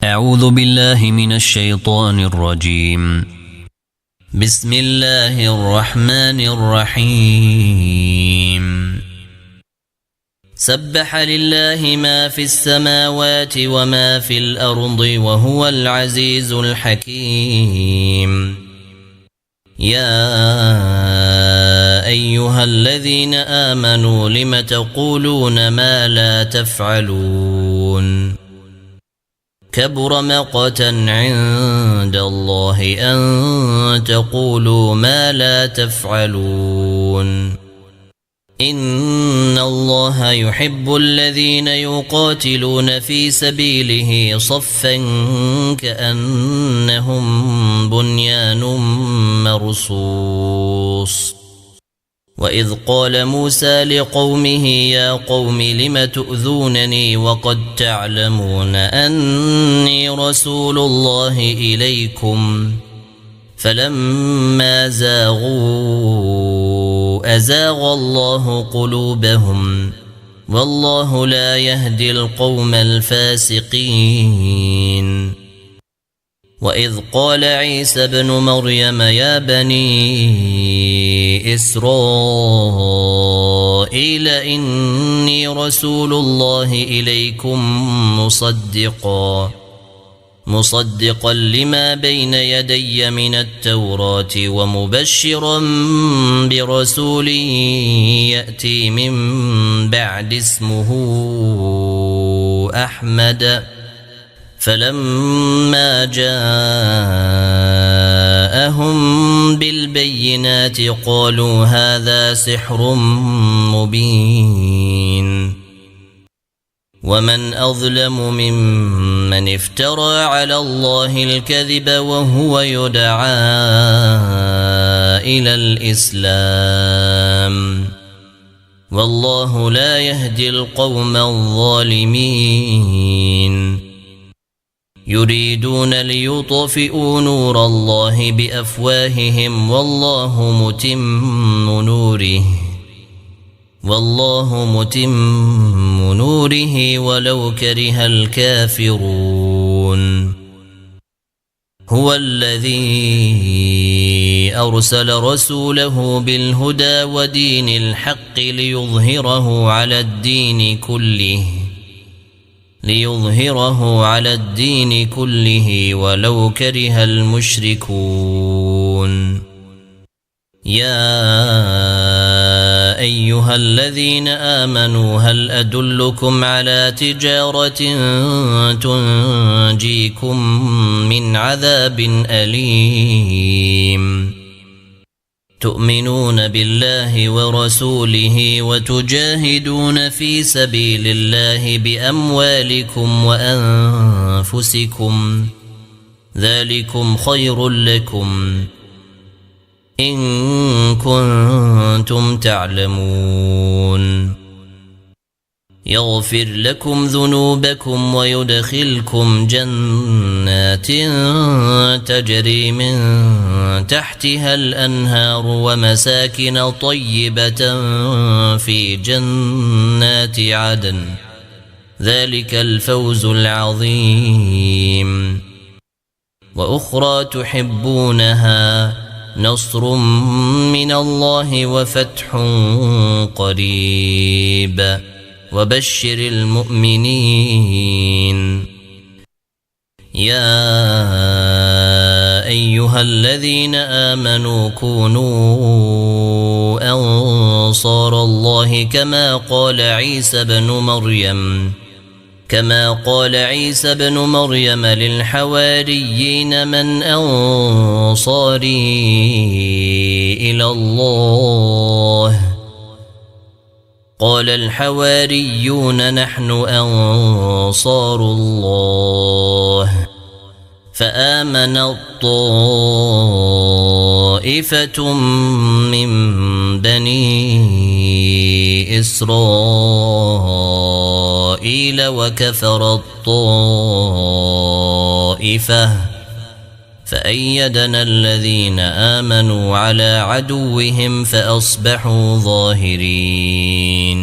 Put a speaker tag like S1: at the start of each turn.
S1: أعوذ بالله من الشيطان الرجيم. بسم الله الرحمن الرحيم. سبح لله ما في السماوات وما في الأرض وهو العزيز الحكيم. يا أيها الذين آمنوا لم تقولون ما لا تفعلون؟ كبر مقتا عند الله أن تقولوا ما لا تفعلون. إن الله يحب الذين يقاتلون في سبيله صفا كأنهم بنيان مرصوص. وإذ قال موسى لقومه يا قوم لم تؤذونني وقد تعلمون أني رسول الله إليكم فلما زاغوا أزاغ الله قلوبهم والله لا يهدي القوم الفاسقين. وإذ قال عيسى ابن مريم يا بني إسرائيل إني رسول الله إليكم مصدقا لما بين يدي من التوراة ومبشرا برسول يأتي من بعد اسمه أحمد. فلما جاءهم بالبينات قالوا هذا سحر مبين. ومن أظلم ممن افترى على الله الكذب وهو يدعى إلى الإسلام والله لا يهدي القوم الظالمين. يريدون ليطفئوا نور الله بأفواههم والله متم نوره ولو كره الكافرون. هو الذي أرسل رسوله بالهدى ودين الحق ليظهره على الدين كله ولو كره المشركون. يا أيها الذين آمنوا هل أدلكم على تجارة تنجيكم من عذاب أليم؟ تؤمنون بالله ورسوله وتجاهدون في سبيل الله بأموالكم وأنفسكم ذلكم خير لكم إن كنتم تعلمون. يغفر لكم ذنوبكم ويدخلكم جنات تجري من تحتها الأنهار ومساكن طيبة في جنات عدن ذلك الفوز العظيم. وأخرى تحبونها نصر من الله وفتح قريب وبشر المؤمنين. يا أيها الذين آمنوا كونوا أنصار الله كما قال عيسى بن مريم للحواريين من أنصاري إلى الله؟ قال الحواريون نحن أنصار الله. فآمن طائفة من بني إسرائيل وكفر الطائفة فأيدنا الذين آمنوا على عدوهم فأصبحوا ظاهرين.